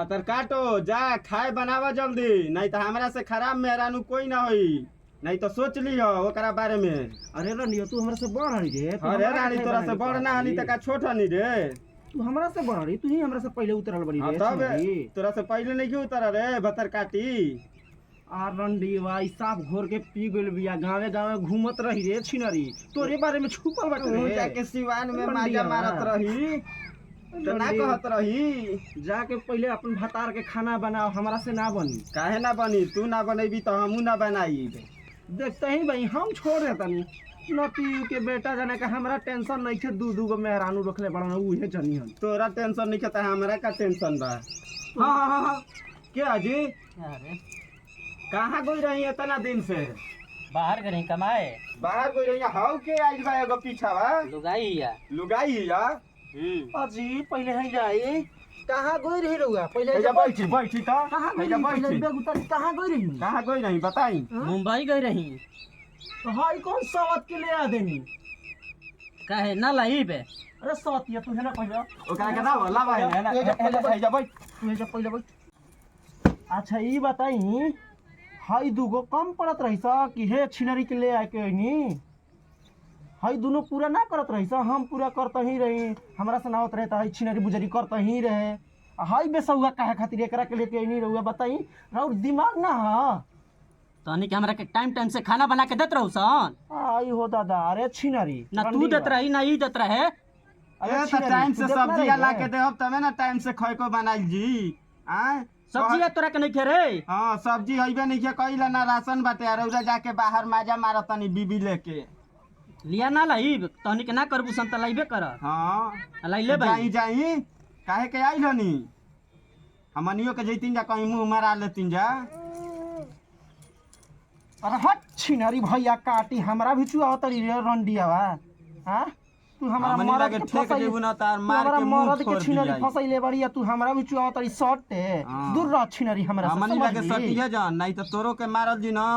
भतर काटो जा खाए बनावा जल्दी, नहीं तो हमरा से खराब मेहरानू कोई ना होई, नहीं तो सोच लियो ओकरा बारे में। अरे रानी तू हमरा से बड़ हनी रे। अरे रानी तोरा से बड़ ना हनी त का छोट हनी रे। तू हमरा से बड़ हनी, तू ही हमरा से पहले उतरल बड़ी रे। तब तोरा से पहले नहीं क्यों उतर रे भतर काटी। आ रंडी भाई साफ घोर के पी गइल बिया, गावे गावे घूमत रही रे छिनरी, तोरे बारे में छुपल बाटे रे। जाके सिवान में माजा मारत रही तो ना कहत रही जाके पहले अपन भतार के खाना बनाओ, हमरा से ना बनी। काहे ना बनी, तू ना बनेबी तो हमू ना बनाई। देखते ही भाई हम छोड़ देतनी नती के बेटा जाने का हमरा टेंशन नहीं है, दू गो मेहरानू रखले बड़ा उहे जनी हम। तोरा टेंशन नहीं है हमरा का टेंशन बा। हां क्या जी अरे कहाँ गई रही इतना दिन से? बाहर गए कमाए। बाहर गई रही हाउ के आइल बा एगो पीछा बा लुगाई या लुगाई या। अजी पहले है जाई कहाँ गई रही रहुआ? पहले जा बैठी बैठी तो कहाँ गई जा रही? बैठी पहले बेग उतारी कहाँ गई रही? कहाँ गई रही बताई। मुंबई गई रही। तो हाई कौन सवत के ले आ देनी? काहे ना लाई पे? अरे सवतिया तू है ना पहले ओकरा के दाव ला भाई है ना जा बैठ तू जा पहले बैठ। अच्छा ई बताई हाई दूगो कम पड़त रही सा कि हे छिनरी के ले आके नी? हाई दोनों पूरा ना करत रही सा, हम पूरा करता ही रही, हमरा से ना होत रहे तो हाई छिनरी बुजरी करता ही रहे। हाई बेसुआ काहे खातिर एकरा के लेके नहीं रहुआ बताई? राउर दिमाग ना हा तहनी के हमरा के टाइम से खाना बना के देत रहू सन। आई हो दादा। अरे छिनरी ना तू देत रही ना ई देत रहे। अरे तो टाइम से सब्जी ला के देहब तबे ना टाइम से खय को बनाई जी। आ सब्जी तोरा के नहीं खे रे। हां सब्जी हइबे नहीं के कइला ना राशन बाटे और उजा जाके बाहर माजा मारतनी बीबी लेके लिया ना लाई तहनी के ना करबू सन त लाइबे कर। हां लाई ले भाई जाई काहे के आइल हनी? हमनियो के जइतिन जा कहीं मुंह मारा लेतिन जा। अरे हट छिनरी भैया काटी हमरा भी चुआ तरी रे रंडियावा। हां तू हमरा हमनी मरद लगे के ठेक देबू ना तार मार के मुंह मरद छोड़ के छिनरी दिया। फसैले बड़ी तू हमरा भी चुआ तरी सटे दूर रह छिनरी हमरा से। हमनी लगे सटिया जान नहीं तो तोरो के मारल जी ना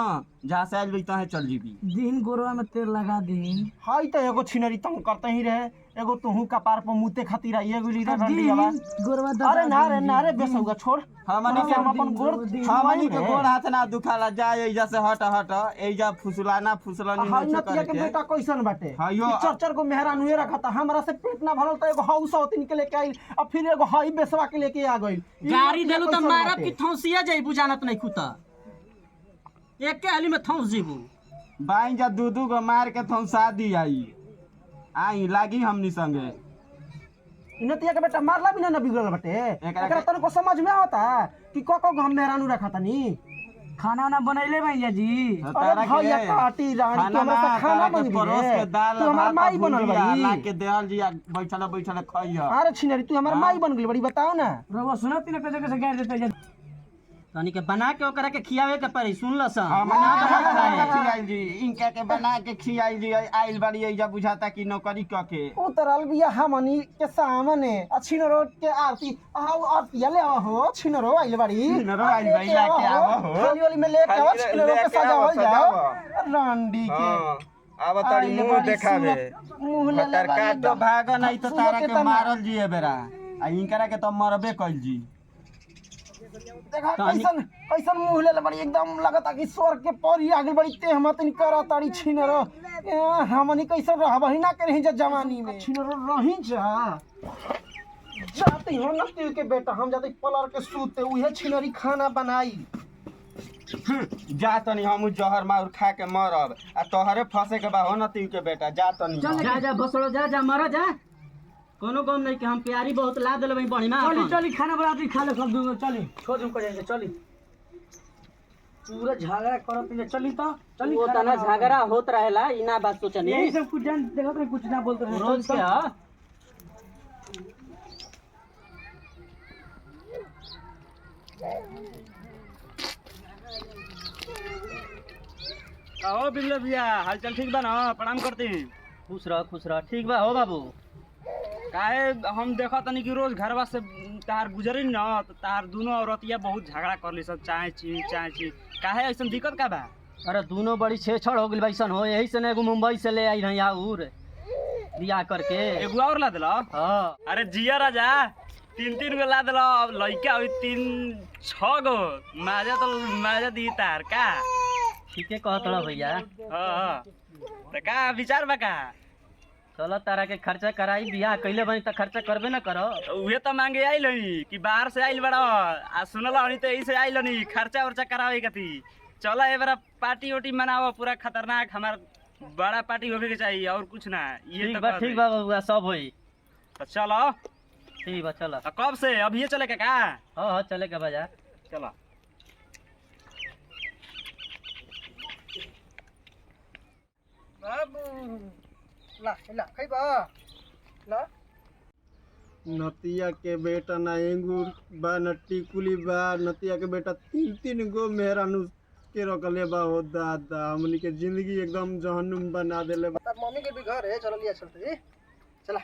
जहां से आइल बई तहे चल जीबी। दिन गोरवा में तेल लगा दी। हाई त एगो छिनरी तंग करते ही रहे, एगो तोहू कपार पर मुते खातिर आई एगो लीडर रंडियावा। गोरवा अरे ना रे बेसुआ छोड़। हमनी के हम अपन गोड़ हमनी के गोड़ हाथ ना दुखाला जा एजा से हट एजा फुसलाना फुसलानी हाई न नतिया के करे बेटा कैसन बाटे? हाइयो चर को मेहरान हुए रखा था, हमरा से पेट ना भरल तो एगो हाउस औतिन के लेके आई और फिर एगो हाई बेसवा के लेके आ गई। गाड़ी देलू त मारब की थौसिया जाइबू जानत नहीं खुता। एक के हाली में थौस जीबू। बाई जा दूधू को मार के थौसा दी आई लागी हमनी संगे। नतिया के बेटा मारला भी ना बिगड़ल बाटे। एकरा तन को समझ में आता कि को हम मेहरानू रखा तनी? खाना ना बनैले भैया जी। अरे भैया काटी रानी के हमरा से खाना बन परोस के दाल तू हमार माई बनल बड़ी ला के देहल जी बैठल खइया। अरे छिनरी तू हमार माई बन गई बड़ी बताओ ना। रवा सुनत न कैसे कैसे गाड़ देते तनी के बना के ओकरा के खियावे के पड़ी सुन ल सन। खियाई जी इनका के बना के खियाई जी आइल बाड़ी एजा बुझाता कि नौकरी क के उतरल बिया हमनी के सामने छिनरो के आरती आरती ले हो छिनरो आइल बाड़ी। छिनरो आइल बाड़ी लाके आवो हो खाली वाली में लेके आओ छिनरो के सजावल जाओ रंडी के। अब तड़ी मुंह देखावे मुंह ले ले काटो भाग नहीं तो तारा के मारल जी ए बेरा आ इनकरा के तो मरबे कइल जी। देखा कैसन कैसन मुंह ले बड़ी एकदम लगता कि स्वर्ग के परी आगे बड़ी ते हम तनी कर ताड़ी छिनरो हमनी कैसन रहबही ना करही जा जवानी में छिनरो रही जा जाते हो नती के बेटा हम जाते पलर के सूते उहे छिनरी खाना बनाई। जा तनी हम जहर मार खा के मरब आ तोहरे फंसे के बा हो नती के बेटा जा तनी जा भसड़ो जा मर जा कोनो गम नहीं कि हम प्यारी बहुत ला देले भाई बढ़िया। चली खाना बना दी खा ले सब दूर चली छोड़ हम करेंगे चली पूरा झगड़ा करत ले चली तो चली वो तना झगड़ा होत रहेला ई ना बात सोचनी यही सब कुछ जान देखत नहीं कुछ ना बोलते रहे रोज के हां। कहो बिल्ले भैया हालचाल ठीक बा ना? प्रणाम करती। खुश रह ठीक बा हो बाबू। काहे हम देखा तनी कि रोज घरवा से तार गुजरी न तो तार दोनों औरतिया बहुत झगड़ा कर ली सब चाहे ची काहे ऐसा दिक्कत का बा? अरे दोनों बड़ी छेछड़ हो गई वैसन हो यही से एगो मुंबई से ले आई रही और बियाह करके एगो और ला दिला। हाँ अरे जिया राजा तीन गो ला दिल अब लइका हुई 6 गो माजा दी तार का ठीके कहत रह भैया। हाँ तो का विचार बा का चलो तारा के खर्चा कराई, बियाह कइले बनी त खर्चा करबे ना करो। उहे तो मांगे आइल हनी कि बाहर से आइल बड़ा आ सुनल हनी तो यही से आइल हनी खर्चा उर्चा करावे कथी। चलो ए बार पार्टी उटी मनाओ पूरा खतरनाक, हमार बड़ा पार्टी होवे के चाहिए और कुछ ना। ये ठीक तो बा कह ठीक दे। बा बबुआ, सब होई। तो चलो ठीक बा चलो। कब से अभी ये चले का हाँ चले के बाजार। चलो नतिया के बेटा ना एंगूर बा न टिकुली बा, नतिया के बेटा 3 गो मेहरानू के रखले बा। हो दादा हमनी के जिंदगी एकदम जहन्नुम बना देले बा। मम्मी के भी घर है, चलो लिया चलते चला।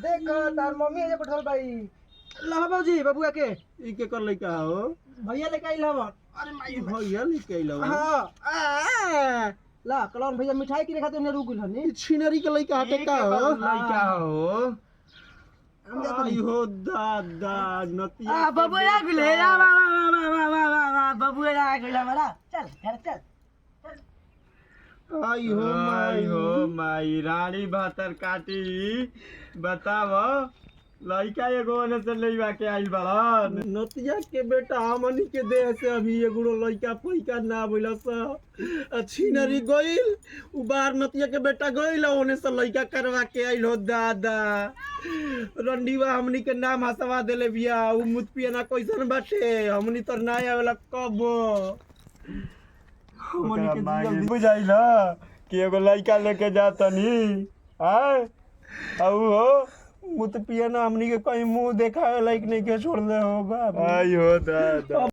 देखो तार मम्मी है बैठल भाई। ला बाबूजी बबुआ के ई के कर लइका हो? भैया लेके आइल हवन। अरे माई भैया लेके आइल हो? हाँ ला कलौन भैया मिठाई किने खातिर ने रुक गेल हनी। ई छिनरी के लइका हटे का हो? लइका हो हम देखो आई हो दादा नतिया आ बबुआ गेले, आ वाह बबुआ आ गेला बड़ा। चल घर चल। आई हो माई रानी भातर काटी। बताव लइका एगो ने से लइवा के आइल बड़ा। नतिया के बेटा हमनी के देह से अभी एगो लइका पैका ना बोला स छिनरी गइल उ बाहर नतिया के बेटा गइल ओने से लइका करवा के आइल। हो दादा रंडीवा हमनी के नाम हसवा देले बिया। उ मुतपिया ना कैसन बाटे हमनी तो ना आवेला कब हमनी के जल्दी बुझाइल कि एगो लइका लेके जातनी आय आउ हो मुत पिया ना हमनी के कहीं मुंह देखावे लायक नहीं के छोड़ दे हो बाबा। आई हो दादा।